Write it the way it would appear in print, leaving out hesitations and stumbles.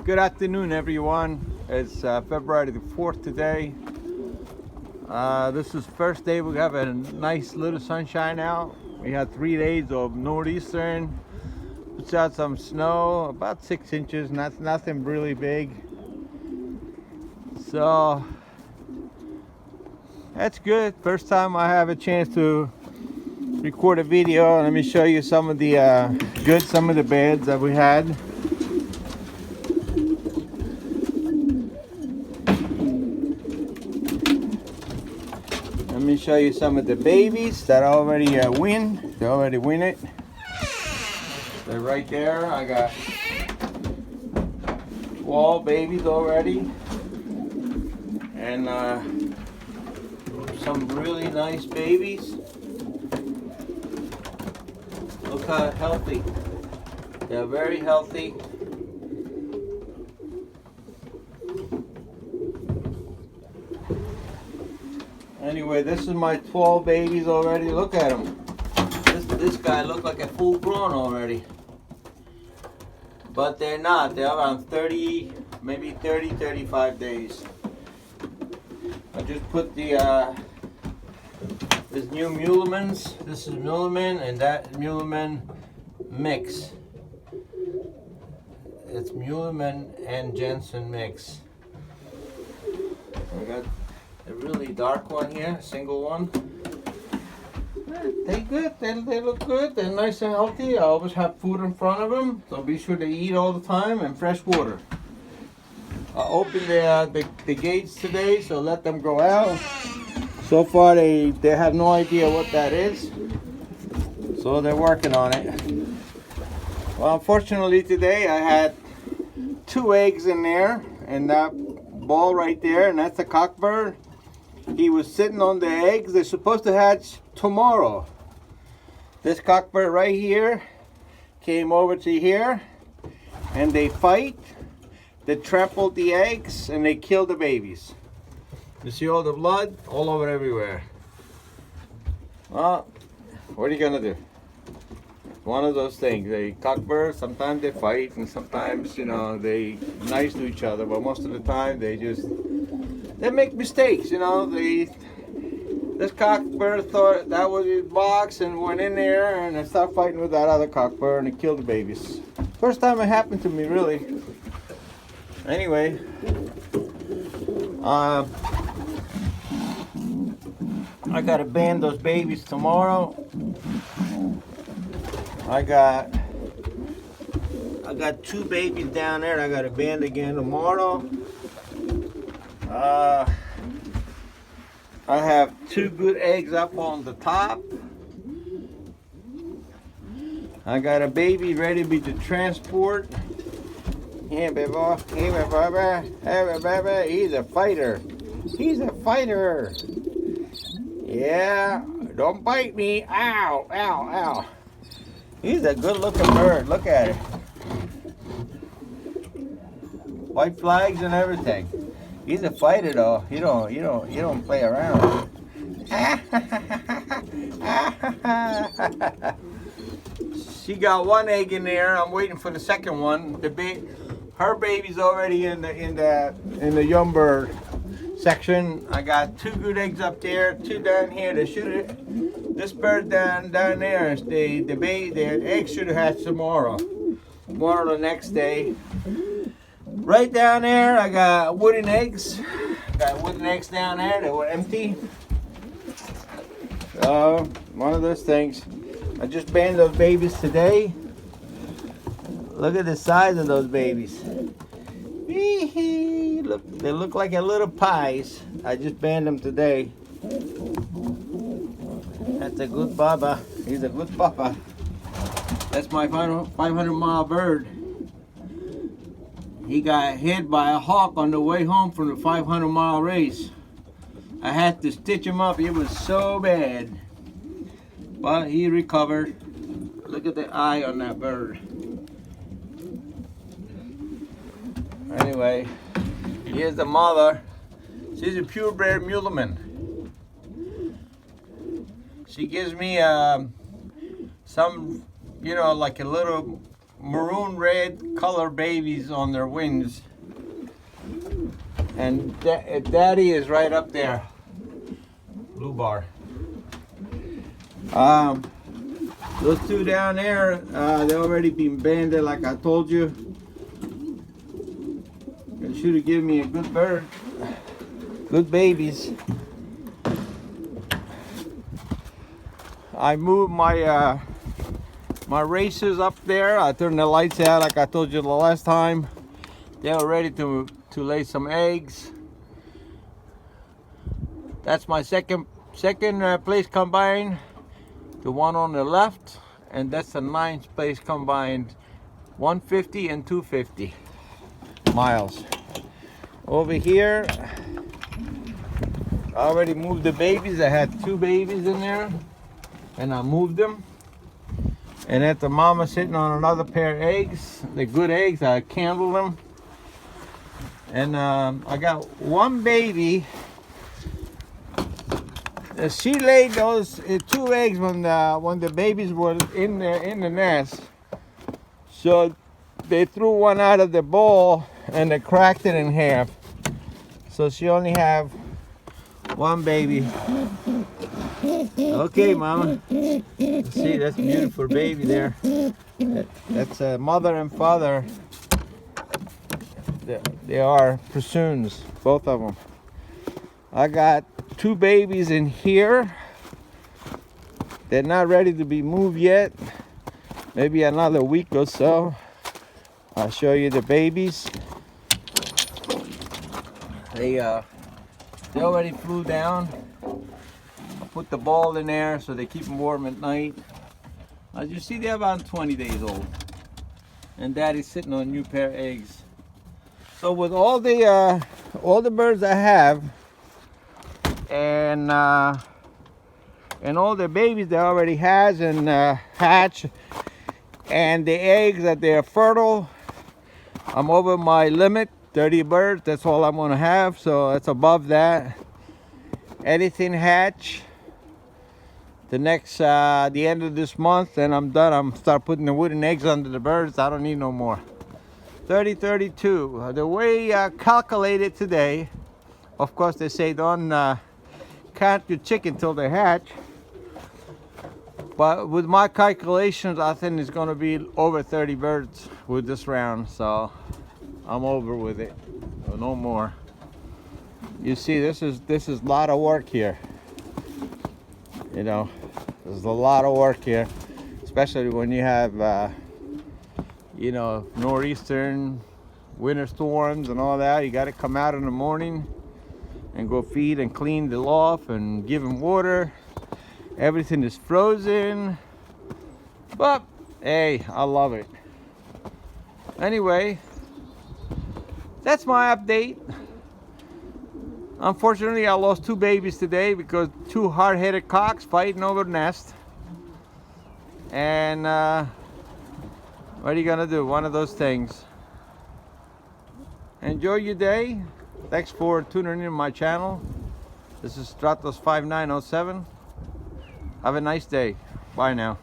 Good afternoon, everyone. It's February the 4th today. This is first day we have a nice little sunshine out. We had 3 days of northeastern. Puts out some snow, about 6 inches, nothing really big. So that's good. First time I have a chance to record a video. Let me show you some of the some of the beds that we had. Let me show you some of the babies that already win. They already win it. They're right there. I got 12 babies already. And some really nice babies. Look how healthy. They're very healthy. Anyway, this is my 12 babies already. Look at them. This guy looked like a full grown already. But they're not. They're around 30, maybe 30, 35 days. I just put the this new Mulemans. This is Muleman and that Muleman mix. It's Muleman and Jensen mix. I got a really dark one here, single one. They good. They look good. They're nice and healthy. I always have food in front of them, so be sure to eat all the time and fresh water. I opened the gates today, so let them go out. So far, they have no idea what that is, so they're working on it. Well, unfortunately today I had 2 eggs in there, and that ball right there, and that's a cockbird. He was sitting on the eggs. They're supposed to hatch tomorrow. This cockbird right here came over to here, and they fight. They trampled the eggs and they killed the babies. You see all the blood all over everywhere. Well, what are you gonna do? One of those things. They cockbirds, sometimes they fight and sometimes, you know, they nice to each other, but most of the time they make mistakes, you know. This cockbird thought that was his box and went in there and they started fighting with that other cockbird and it killed the babies. First time it happened to me, really. Anyway, I gotta ban those babies tomorrow. I got 2 babies down there. I gotta ban again tomorrow. I have 2 good eggs up on the top. I got a baby ready to transport. Hey, baby. Hey, baby. Hey, baby. He's a fighter. He's a fighter. Yeah. Don't bite me. Ow, ow, ow. He's a good-looking bird. Look at it. White flags and everything. He's a fighter, though. You don't play around. She got 1 egg in there. I'm waiting for the second one. Her baby's already in the young bird section. I got 2 good eggs up there, 2 down here. They should this bird down there. The eggs should have hatched tomorrow. Tomorrow the next day. Right down there, I got wooden eggs. Got wooden eggs down there. They were empty. So one of those things. I just banned those babies today. Look at the size of those babies. Look, they look like a little pies. I just banned them today. That's a good baba. He's a good papa. That's my 500-mile bird. He got hit by a hawk on the way home from the 500-mile race. I had to stitch him up. It was so bad. But he recovered. Look at the eye on that bird. Anyway, here's the mother. She's a purebred Muleman. She gives me some, you know, like a little maroon red color babies on their wings. And daddy is right up there. Blue bar. Those two down there, they already been banded like I told you. They should have given me a good bird. Good babies. I moved my my racers up there. I turned the lights out like I told you the last time. They are ready to lay some eggs. That's my second place combined. The one on the left, and that's the 9th place combined. 150 and 250 miles. Over here, I already moved the babies. I had 2 babies in there, and I moved them. And at the mama sitting on another pair of eggs. They're good eggs. I candled them. And I got 1 baby. She laid those 2 eggs when the babies were in the nest. So they threw one out of the bowl and they cracked it in half. So she only have 1 baby. Okay, mama. See, that's a beautiful baby there. That's a mother and father. They are pursuits, both of them. I got 2 babies in here. They're not ready to be moved yet. Maybe another week or so. I'll show you the babies. They already flew down. I put the ball in there so they keep them warm at night. As you see, they're about 20 days old. And daddy's sitting on a new pair of eggs. So with all the birds I have, and all the babies that already has and hatch, and the eggs that they are fertile, I'm over my limit, 30 birds. That's all I'm gonna have. So it's above that. Anything hatch the end of this month, and I'm done. I'm start putting the wooden eggs under the birds. I don't need no more. 30, 32. The way I calculated today, of course they say don't count your chicken till they hatch. But with my calculations, I think it's going to be over 30 birds with this round. So I'm over with it. No more. You see, this is a lot of work here. You know, there's a lot of work here, especially when you have you know, nor'eastern, winter storms and all that. You got to come out in the morning and go feed and clean the loft and give them water. Everything is frozen, but hey, I love it. Anyway, that's my update. Unfortunately, I lost 2 babies today because 2 hard-headed cocks fighting over the nest. And what are you gonna do? One of those things. Enjoy your day. Thanks for tuning in my channel. This is Stratos 5907. Have a nice day. Bye now.